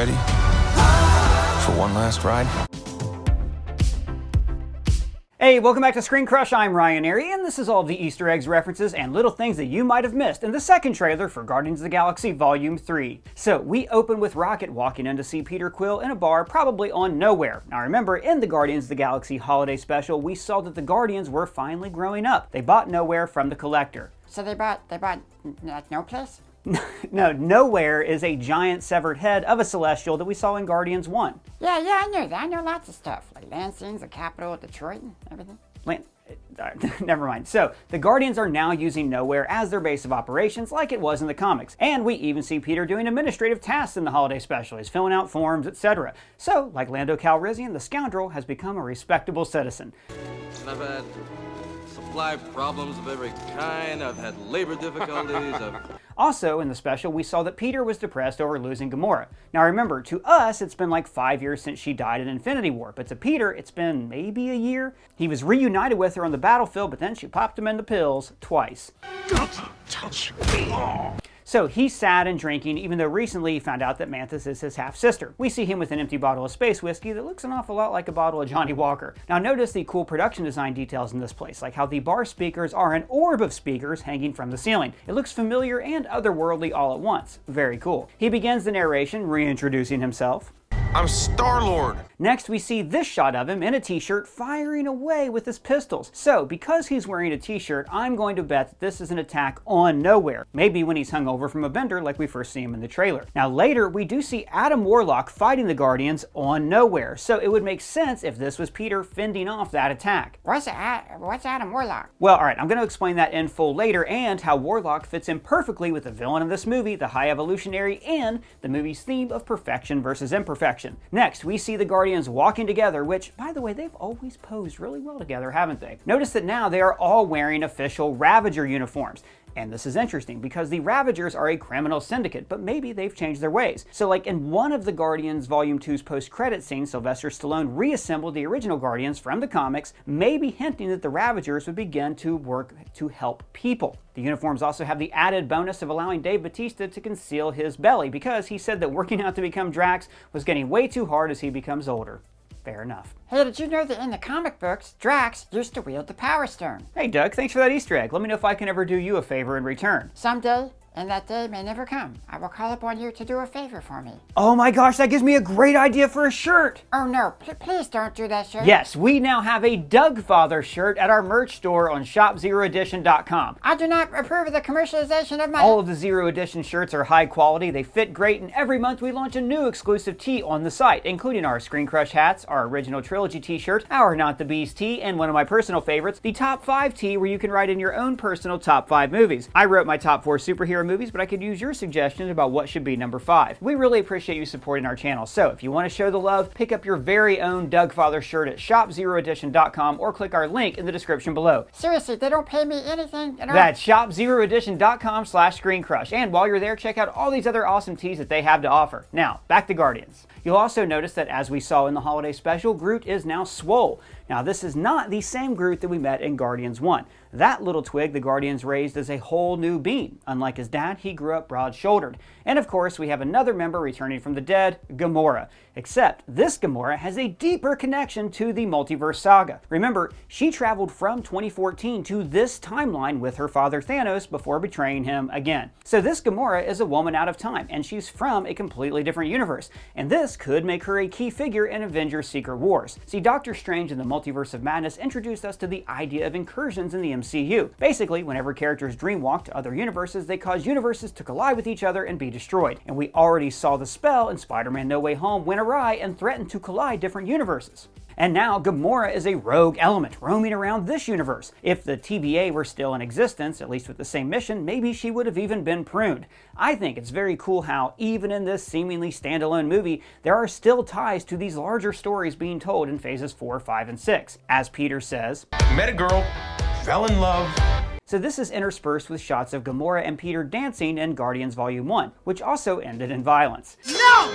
ready for one last ride? Hey, welcome back to Screen Crush. I'm Ryan Airy, and this is all of the Easter eggs, references, and little things that you might have missed in the second trailer for Guardians of the Galaxy Volume 3. So, we open with Rocket walking in to see Peter Quill in a bar, probably on Knowhere. Now remember, in the Guardians of the Galaxy Holiday Special, we saw that the Guardians were finally growing up. They bought Knowhere from the Collector. So they bought like no place? No, Knowhere is a giant severed head of a Celestial that we saw in Guardians 1. Yeah, I knew that. I know lots of stuff. Like Lansing's the capital of Detroit and everything. Never mind. So, the Guardians are now using Knowhere as their base of operations like it was in the comics. And we even see Peter doing administrative tasks in the holiday special. He's filling out forms, etc. So, like Lando Calrissian, the scoundrel has become a respectable citizen. I've had supply problems of every kind. I've had labor difficulties. Also, in the special, we saw that Peter was depressed over losing Gamora. Now remember, to us, it's been like 5 years since she died in Infinity War, but to Peter, it's been maybe a year. He was reunited with her on the battlefield, but then she popped him in the pills twice. Don't touch me! So he's sad and drinking, even though recently he found out that Mantis is his half-sister. We see him with an empty bottle of space whiskey that looks an awful lot like a bottle of Johnny Walker. Now notice the cool production design details in this place, like how the bar speakers are an orb of speakers hanging from the ceiling. It looks familiar and otherworldly all at once. Very cool. He begins the narration, reintroducing himself. I'm Star-Lord. Next, we see this shot of him in a t-shirt firing away with his pistols. So, because he's wearing a t-shirt, I'm going to bet that this is an attack on Knowhere. Maybe when he's hung over from a bender like we first see him in the trailer. Now later, we do see Adam Warlock fighting the Guardians on Knowhere. So it would make sense if this was Peter fending off that attack. What's Adam Warlock? Well, alright, I'm going to explain that in full later and how Warlock fits in perfectly with the villain of this movie, the High Evolutionary, and the movie's theme of perfection versus imperfection. Next, we see the Guardians walking together, which, by the way, they've always posed really well together, haven't they? Notice that now they are all wearing official Ravager uniforms. And this is interesting because the Ravagers are a criminal syndicate, but maybe they've changed their ways. So like in one of the Guardians Volume 2's post-credit scenes, Sylvester Stallone reassembled the original Guardians from the comics, maybe hinting that the Ravagers would begin to work to help people. The uniforms also have the added bonus of allowing Dave Bautista to conceal his belly because he said that working out to become Drax was getting way too hard as he becomes older. Fair enough. Hey, did you know that in the comic books, Drax used to wield the Power Stone? Hey Doug, thanks for that Easter egg. Let me know if I can ever do you a favor in return. Someday, and that day may never come, I will call upon you to do a favor for me. Oh my gosh, that gives me a great idea for a shirt! Oh no, please don't do that shirt. Yes, we now have a Doug Father shirt at our merch store on shopzeroedition.com. I do not approve of the commercialization of my... All of the Zero Edition shirts are high quality, they fit great, and every month we launch a new exclusive tee on the site, including our Screen Crush hats, our original trilogy t-shirt, our Not the Beast tee, and one of my personal favorites, the Top 5 tee, where you can write in your own personal top 5 movies. I wrote my top 4 superhero movies, but I could use your suggestions about what should be number 5. We really appreciate you supporting our channel, so if you want to show the love, pick up your very own Doug Father shirt at shopzeroedition.com or click our link in the description below. Seriously, they don't pay me anything at all? That's shopzeroedition.com/screencrush. And while you're there, check out all these other awesome tees that they have to offer. Now, back to Guardians. You'll also notice that as we saw in the holiday special, Groot is now swole. Now, this is not the same Groot that we met in Guardians 1. That little twig the Guardians raised is a whole new being. Unlike his dad, he grew up broad-shouldered. And of course, we have another member returning from the dead, Gamora. Except, this Gamora has a deeper connection to the multiverse saga. Remember, she traveled from 2014 to this timeline with her father Thanos before betraying him again. So this Gamora is a woman out of time, and she's from a completely different universe. And this could make her a key figure in Avengers Secret Wars. See, Doctor Strange in the Multiverse of Madness introduced us to the idea of incursions in the MCU. Basically, whenever characters dreamwalk to other universes, they cause universes to collide with each other and be destroyed. And we already saw the spell in Spider-Man No Way Home went awry and threatened to collide different universes. And now Gamora is a rogue element roaming around this universe. If the TVA were still in existence, at least with the same mission, maybe she would have even been pruned. I think it's very cool how, even in this seemingly standalone movie, there are still ties to these larger stories being told in phases 4, 5, and 6. As Peter says, Met a girl, fell in love. So this is interspersed with shots of Gamora and Peter dancing in Guardians Volume 1, which also ended in violence. No!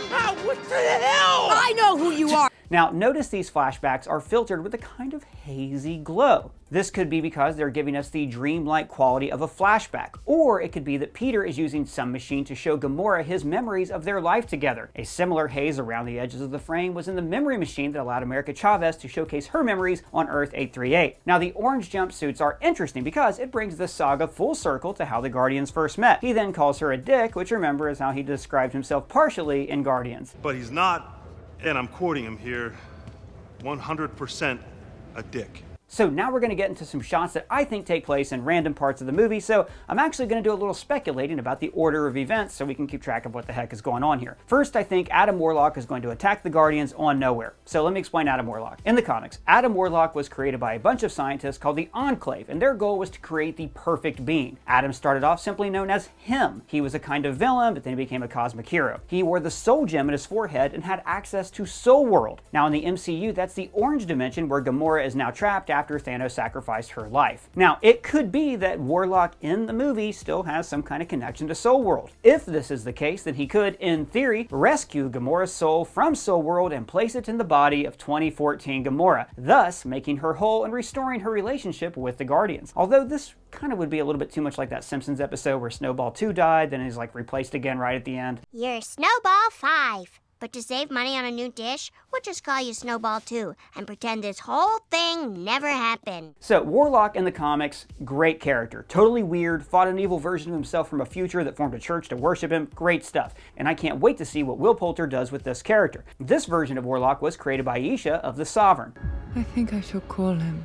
What the hell? I know who you are! Now, notice these flashbacks are filtered with a kind of hazy glow. This could be because they're giving us the dreamlike quality of a flashback, or it could be that Peter is using some machine to show Gamora his memories of their life together. A similar haze around the edges of the frame was in the memory machine that allowed America Chavez to showcase her memories on Earth 838. Now, the orange jumpsuits are interesting because it brings the saga full circle to how the Guardians first met. He then calls her a dick, which remember is how he described himself partially in Guardians. But he's not, and I'm quoting him here, 100% a dick. So now we're going to get into some shots that I think take place in random parts of the movie, so I'm actually going to do a little speculating about the order of events so we can keep track of what the heck is going on here. First, I think Adam Warlock is going to attack the Guardians on Knowhere. So let me explain Adam Warlock. In the comics, Adam Warlock was created by a bunch of scientists called the Enclave, and their goal was to create the perfect being. Adam started off simply known as him. He was a kind of villain, but then he became a cosmic hero. He wore the Soul Gem in his forehead and had access to Soul World. Now in the MCU, that's the orange dimension where Gamora is now trapped after Thanos sacrificed her life. Now, it could be that Warlock in the movie still has some kind of connection to Soul World. If this is the case, then he could, in theory, rescue Gamora's soul from Soul World and place it in the body of 2014 Gamora, thus making her whole and restoring her relationship with the Guardians. Although this kind of would be a little bit too much like that Simpsons episode where Snowball 2 died, then he's like replaced again right at the end. You're Snowball 5. But to save money on a new dish, we'll just call you Snowball 2 and pretend this whole thing never happened. So, Warlock in the comics, great character. Totally weird, fought an evil version of himself from a future that formed a church to worship him. Great stuff. And I can't wait to see what Will Poulter does with this character. This version of Warlock was created by Isha of the Sovereign. I think I shall call him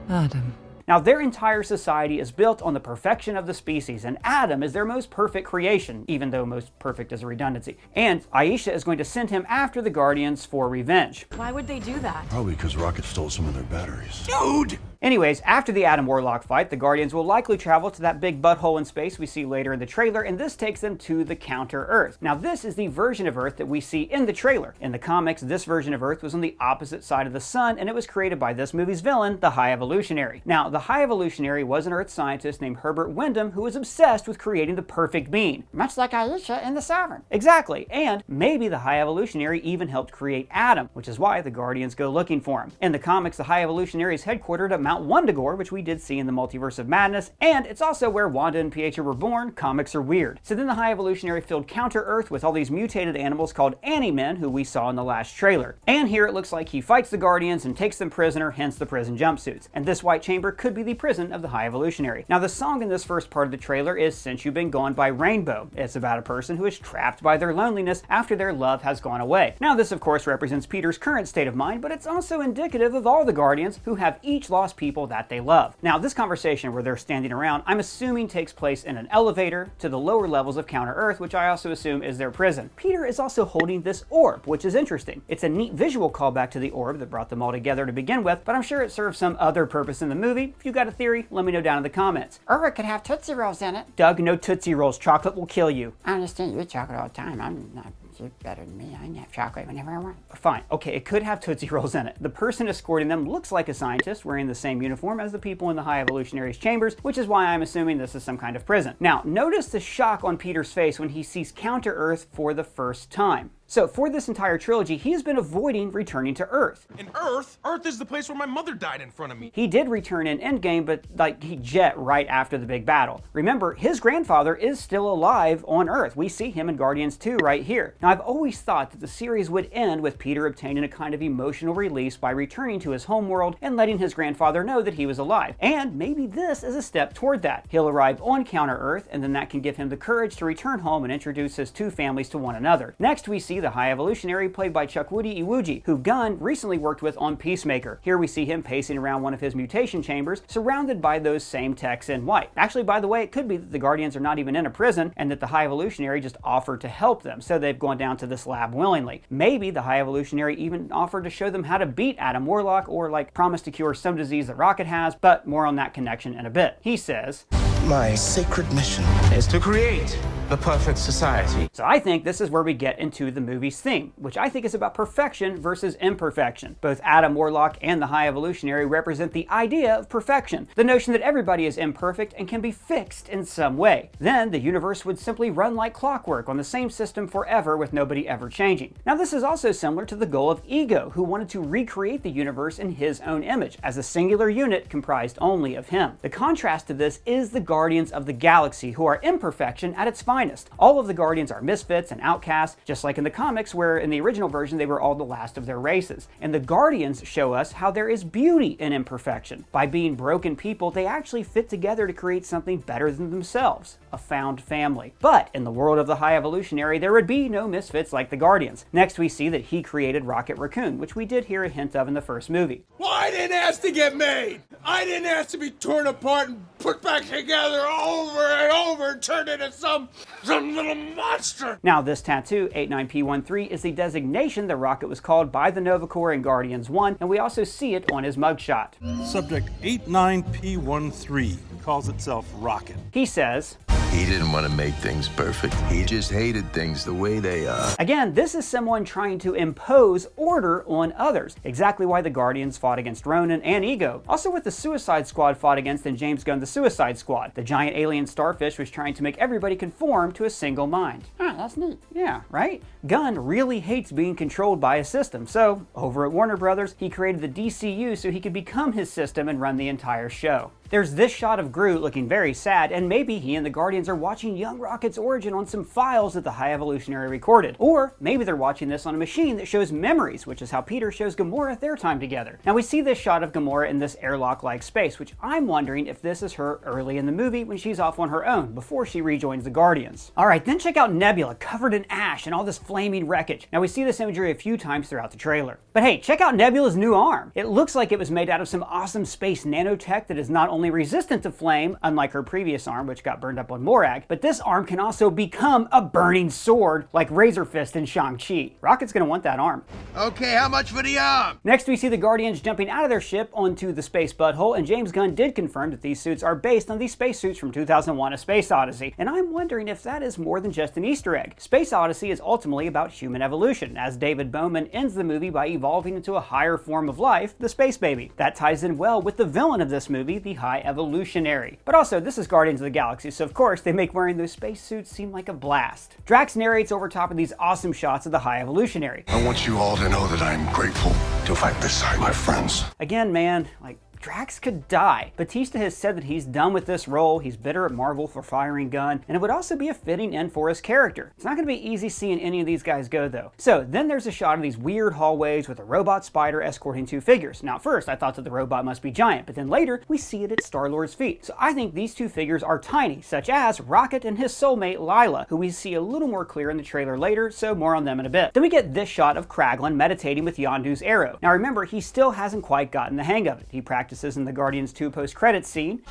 Adam. Now, their entire society is built on the perfection of the species, and Adam is their most perfect creation, even though most perfect is a redundancy. And Aisha is going to send him after the Guardians for revenge. Why would they do that? Probably because Rocket stole some of their batteries. Dude! Anyways, after the Adam Warlock fight, the Guardians will likely travel to that big butthole in space we see later in the trailer, and this takes them to the Counter-Earth. Now, this is the version of Earth that we see in the trailer. In the comics, this version of Earth was on the opposite side of the sun, and it was created by this movie's villain, the High Evolutionary. Now, the High Evolutionary was an Earth scientist named Herbert Wyndham who was obsessed with creating the perfect being. Much like Aisha in The Sovereign. Exactly, and maybe the High Evolutionary even helped create Adam, which is why the Guardians go looking for him. In the comics, the High Evolutionary is headquartered at Mount Wundagore, which we did see in the Multiverse of Madness, and it's also where Wanda and Pietro were born. Comics are weird. So then the High Evolutionary filled Counter-Earth with all these mutated animals called Ani-Men, who we saw in the last trailer. And here it looks like he fights the Guardians and takes them prisoner, hence the prison jumpsuits. And this white chamber could be the prison of the High Evolutionary. Now, the song in this first part of the trailer is Since You've Been Gone by Rainbow. It's about a person who is trapped by their loneliness after their love has gone away. Now, this of course represents Peter's current state of mind, but it's also indicative of all the Guardians who have each lost people that they love. Now, this conversation where they're standing around, I'm assuming takes place in an elevator to the lower levels of Counter-Earth, which I also assume is their prison. Peter is also holding this orb, which is interesting. It's a neat visual callback to the orb that brought them all together to begin with, but I'm sure it serves some other purpose in the movie. If you got a theory, let me know down in the comments. Or it could have Tootsie Rolls in it. Doug, no Tootsie Rolls. Chocolate will kill you. I understand you eat chocolate all the time. I'm not you're better than me. I can have chocolate whenever I want. Fine. Okay, it could have Tootsie Rolls in it. The person escorting them looks like a scientist wearing the same uniform as the people in the High Evolutionary's chambers, which is why I'm assuming this is some kind of prison. Now, notice the shock on Peter's face when he sees Counter-Earth for the first time. So for this entire trilogy, he has been avoiding returning to Earth. And Earth? Earth is the place where my mother died in front of me. He did return in Endgame, but he jet right after the big battle. Remember, his grandfather is still alive on Earth. We see him in Guardians 2 right here. Now, I've always thought that the series would end with Peter obtaining a kind of emotional release by returning to his homeworld and letting his grandfather know that he was alive. And maybe this is a step toward that. He'll arrive on Counter-Earth, and then that can give him the courage to return home and introduce his two families to one another. Next, we see the High Evolutionary, played by Chukwudi Iwuji, who Gunn recently worked with on Peacemaker. Here we see him pacing around one of his mutation chambers, surrounded by those same techs in white. Actually, by the way, it could be that the Guardians are not even in a prison, and that the High Evolutionary just offered to help them, so they've gone down to this lab willingly. Maybe the High Evolutionary even offered to show them how to beat Adam Warlock, or like promise to cure some disease that Rocket has, but more on that connection in a bit. He says, My sacred mission is to create the perfect society. So I think this is where we get into the movie's theme, which I think is about perfection versus imperfection. Both Adam Warlock and the High Evolutionary represent the idea of perfection, the notion that everybody is imperfect and can be fixed in some way. Then the universe would simply run like clockwork on the same system forever with nobody ever changing. Now this is also similar to the goal of Ego, who wanted to recreate the universe in his own image, as a singular unit comprised only of him. The contrast to this is the Guardians of the Galaxy, who are imperfection at its finest. All of the Guardians are misfits and outcasts, just like in the comics, where in the original version they were all the last of their races. And the Guardians show us how there is beauty in imperfection. By being broken people, they actually fit together to create something better than themselves, a found family. But in the world of the High Evolutionary, there would be no misfits like the Guardians. Next we see that he created Rocket Raccoon, which we did hear a hint of in the first movie. Well, I didn't ask to get made. I didn't ask to be torn apart and put back together over and over and turned into some little monster. Now this tattoo, 89P13, is the designation that Rocket was called by the Nova Corps in Guardians 1, and we also see it on his mugshot. Subject 89P13 calls itself Rocket. He says, He didn't want to make things perfect. He just hated things the way they are. Again, this is someone trying to impose order on others. Exactly why the Guardians fought against Ronan and Ego. Also what the Suicide Squad fought against in James Gunn's The Suicide Squad. The giant alien starfish was trying to make everybody conform to a single mind. Oh, that's neat. Yeah, right? Gunn really hates being controlled by a system, so over at Warner Brothers, he created the DCU so he could become his system and run the entire show. There's this shot of Groot looking very sad, and maybe he and the Guardians are watching young Rocket's origin on some files that the High Evolutionary recorded. Or maybe they're watching this on a machine that shows memories, which is how Peter shows Gamora their time together. Now we see this shot of Gamora in this airlock-like space, which I'm wondering if this is her early in the movie when she's off on her own, before she rejoins the Guardians. Alright, then check out Nebula, covered in ash and all this flaming wreckage. Now we see this imagery a few times throughout the trailer. But hey, check out Nebula's new arm. It looks like it was made out of some awesome space nanotech that is not only resistant to flame, unlike her previous arm, which got burned up on Morag, but this arm can also become a burning sword, like Razor Fist in Shang-Chi. Rocket's gonna want that arm. Okay, how much for the arm? Next, we see the Guardians jumping out of their ship onto the space butthole, and James Gunn did confirm that these suits are based on the spacesuits from 2001: A Space Odyssey, and I'm wondering if that is more than just an Easter egg. Space Odyssey is ultimately about human evolution, as David Bowman ends the movie by evolving into a higher form of life, the Space Baby. That ties in well with the villain of this movie, the High Evolutionary. But also, this is Guardians of the Galaxy, so of course they make wearing those spacesuits seem like a blast. Drax narrates over top of these awesome shots of the High Evolutionary. I want you all to know that I'm grateful to fight beside my friends. Again, man, like, Drax could die. Batista has said that he's done with this role, he's bitter at Marvel for firing Gunn, and it would also be a fitting end for his character. It's not going to be easy seeing any of these guys go though. So then there's a shot of these weird hallways with a robot spider escorting two figures. Now at first I thought that the robot must be giant, but then later we see it at Star-Lord's feet. So I think these two figures are tiny, such as Rocket and his soulmate Lila, who we see a little more clear in the trailer later, so more on them in a bit. Then we get this shot of Kraglin meditating with Yondu's arrow. Now remember, he still hasn't quite gotten the hang of it. He practices in the Guardians 2 post-credits scene.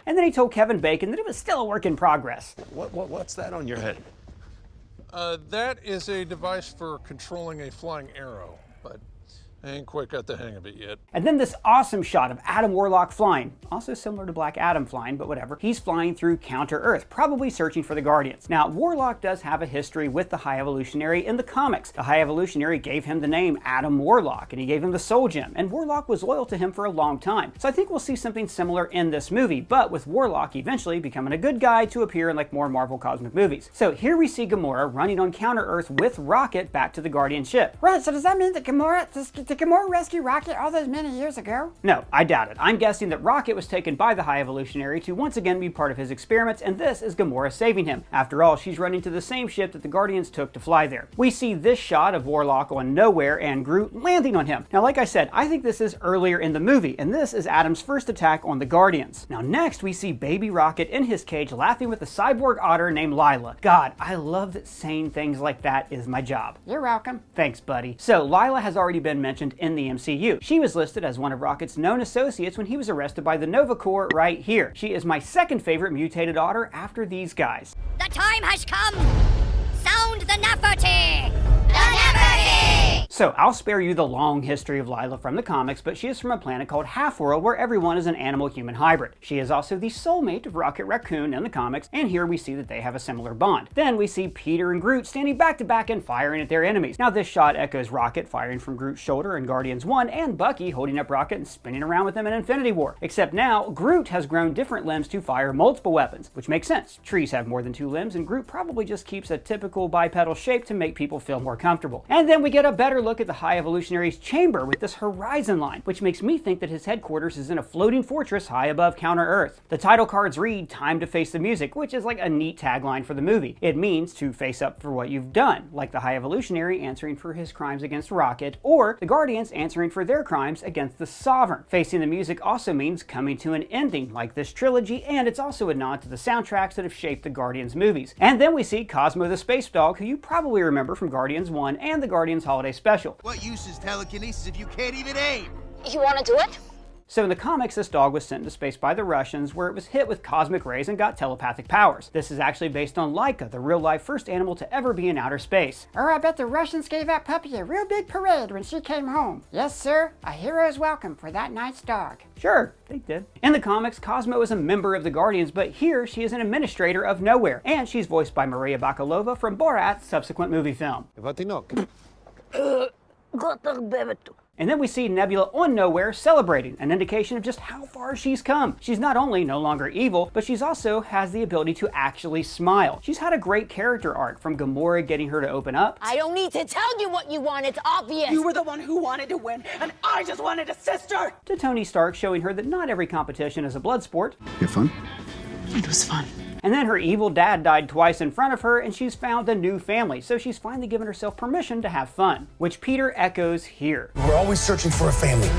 And then he told Kevin Bacon that it was still a work in progress. What's that on your head? That is a device for controlling a flying arrow, but I ain't quite got the hang of it yet. And then this awesome shot of Adam Warlock flying, also similar to Black Adam flying, but whatever. He's flying through Counter-Earth, probably searching for the Guardians. Now, Warlock does have a history with the High Evolutionary in the comics. The High Evolutionary gave him the name Adam Warlock, and he gave him the Soul Gem, and Warlock was loyal to him for a long time. So I think we'll see something similar in this movie, but with Warlock eventually becoming a good guy to appear in like more Marvel cosmic movies. So here we see Gamora running on Counter-Earth with Rocket back to the Guardian ship. Right, so does that mean that did Gamora rescue Rocket all those many years ago? No, I doubt it. I'm guessing that Rocket was taken by the High Evolutionary to once again be part of his experiments, and this is Gamora saving him. After all, she's running to the same ship that the Guardians took to fly there. We see this shot of Warlock on Knowhere and Groot landing on him. Now, like I said, I think this is earlier in the movie, and this is Adam's first attack on the Guardians. Now, next we see baby Rocket in his cage laughing with a cyborg otter named Lila. God, I love that saying things like that is my job. You're welcome. Thanks, buddy. So, Lila has already been mentioned in the MCU. She was listed as one of Rocket's known associates when he was arrested by the Nova Corps right here. She is my second favorite mutated otter after these guys. The time has come! Sound the Neferti! The Neferti! So I'll spare you the long history of Lila from the comics, but she is from a planet called Half-World where everyone is an animal-human hybrid. She is also the soulmate of Rocket Raccoon in the comics, and here we see that they have a similar bond. Then we see Peter and Groot standing back to back and firing at their enemies. Now this shot echoes Rocket firing from Groot's shoulder in Guardians 1 and Bucky holding up Rocket and spinning around with him in Infinity War. Except now, Groot has grown different limbs to fire multiple weapons, which makes sense. Trees have more than 2 limbs, and Groot probably just keeps a typical bipedal shape to make people feel more comfortable. And then we get a better look at the High Evolutionary's chamber with this horizon line, which makes me think that his headquarters is in a floating fortress high above Counter-Earth. The title cards read, "Time to face the music," which is like a neat tagline for the movie. It means to face up for what you've done, like the High Evolutionary answering for his crimes against Rocket, or the Guardians answering for their crimes against the Sovereign. Facing the music also means coming to an ending, like this trilogy, and it's also a nod to the soundtracks that have shaped the Guardians movies. And then we see Cosmo the Space Dog, who you probably remember from Guardians 1 and the Guardians Holiday Special. What use is telekinesis if you can't even aim? You want to do it? So in the comics, this dog was sent into space by the Russians, where it was hit with cosmic rays and got telepathic powers. This is actually based on Laika, the real-life first animal to ever be in outer space. Oh, I bet the Russians gave that puppy a real big parade when she came home. Yes, sir, a hero's welcome for that nice dog. Sure, they did. In the comics, Cosmo is a member of the Guardians, but here she is an administrator of Knowhere, and she's voiced by Maria Bakalova from Borat's subsequent movie film. And then we see Nebula on Knowhere celebrating, an indication of just how far she's come. She's not only no longer evil, but she's also has the ability to actually smile. She's had a great character arc, from Gamora getting her to open up. I don't need to tell you what you want, it's obvious. You were the one who wanted to win, and I just wanted a sister! To Tony Stark showing her that not every competition is a blood sport. You have fun? It was fun. And then her evil dad died twice in front of her, and she's found a new family, so she's finally given herself permission to have fun, which Peter echoes here. We're always searching for a family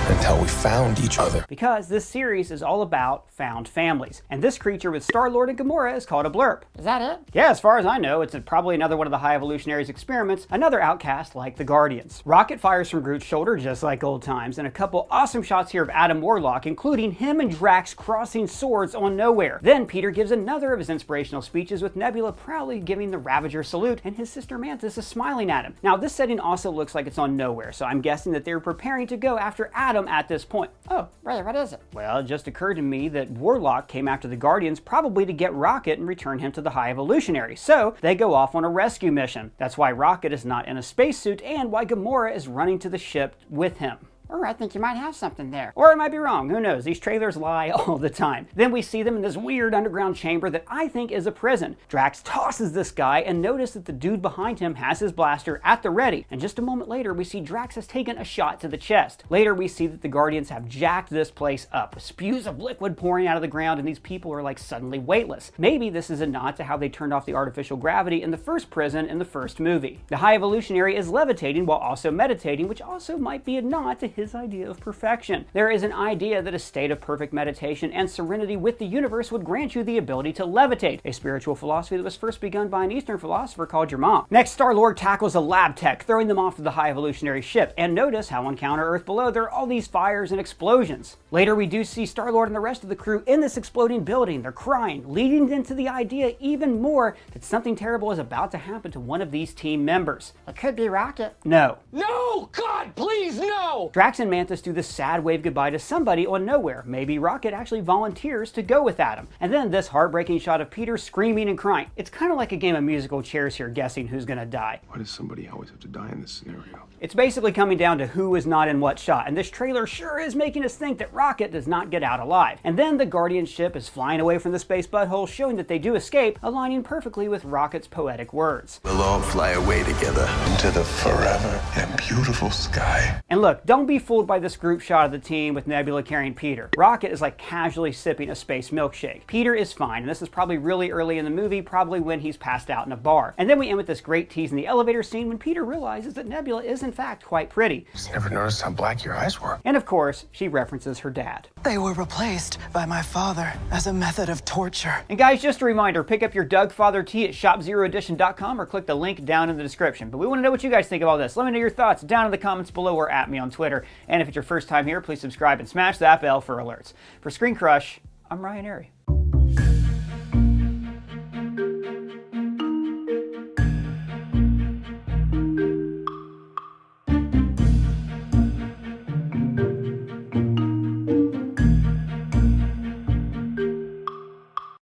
until we found each other. Because this series is all about found families, and this creature with Star-Lord and Gamora is called a blurp. Is that it? Yeah, as far as I know, it's probably another one of the High Evolutionary's experiments, another outcast like the Guardians. Rocket fires from Groot's shoulder just like old times, and a couple awesome shots here of Adam Warlock, including him and Drax crossing swords on Knowhere. Then Peter gives another of his inspirational speeches, with Nebula proudly giving the Ravager salute, and his sister Mantis is smiling at him. Now this setting also looks like it's on Knowhere, so I'm guessing that they're preparing to go after Adam at this point. Oh, wait, what is it? Well, it just occurred to me that Warlock came after the Guardians probably to get Rocket and return him to the High Evolutionary, so they go off on a rescue mission. That's why Rocket is not in a spacesuit, and why Gamora is running to the ship with him. Oh, I think you might have something there. Or I might be wrong, who knows? These trailers lie all the time. Then we see them in this weird underground chamber that I think is a prison. Drax tosses this guy, and notice that the dude behind him has his blaster at the ready. And just a moment later, we see Drax has taken a shot to the chest. Later, we see that the Guardians have jacked this place up, with spews of liquid pouring out of the ground, and these people are like suddenly weightless. Maybe this is a nod to how they turned off the artificial gravity in the first prison in the first movie. The High Evolutionary is levitating while also meditating, which also might be a nod to his idea of perfection. There is an idea that a state of perfect meditation and serenity with the universe would grant you the ability to levitate, a spiritual philosophy that was first begun by an Eastern philosopher called your mom. Next, Star-Lord tackles a lab tech, throwing them off of the High Evolutionary ship, and notice how on Counter-Earth below there are all these fires and explosions. Later, we do see Star-Lord and the rest of the crew in this exploding building. They're crying, leading into the idea even more that something terrible is about to happen to one of these team members. It could be Rocket. No. No! God, please, no! Drax and Mantis do this sad wave goodbye to somebody on Knowhere. Maybe Rocket actually volunteers to go with Adam. And then this heartbreaking shot of Peter screaming and crying. It's kind of like a game of musical chairs here, guessing who's gonna die. Why does somebody always have to die in this scenario? It's basically coming down to who is not in what shot, and this trailer sure is making us think that Rocket does not get out alive. And then the Guardian ship is flying away from the space butthole, showing that they do escape, aligning perfectly with Rocket's poetic words. We'll all fly away together Into the forever and beautiful sky. And look, don't be fooled by this group shot of the team with Nebula carrying Peter. Rocket is like casually sipping a space milkshake. Peter is fine, and this is probably really early in the movie, probably when he's passed out in a bar. And then we end with this great tease in the elevator scene when Peter realizes that Nebula is in fact quite pretty. Just never noticed how black your eyes were. And of course, she references her dad. They were replaced by my father as a method of torture. And guys, just a reminder, pick up your Doug Father tee at shopzeroedition.com or click the link down in the description. But we want to know what you guys think of all this. Let me know your thoughts down in the comments below or at me on Twitter. And if it's your first time here, please subscribe and smash that bell for alerts. For Screen Crush, I'm Ryan Airy.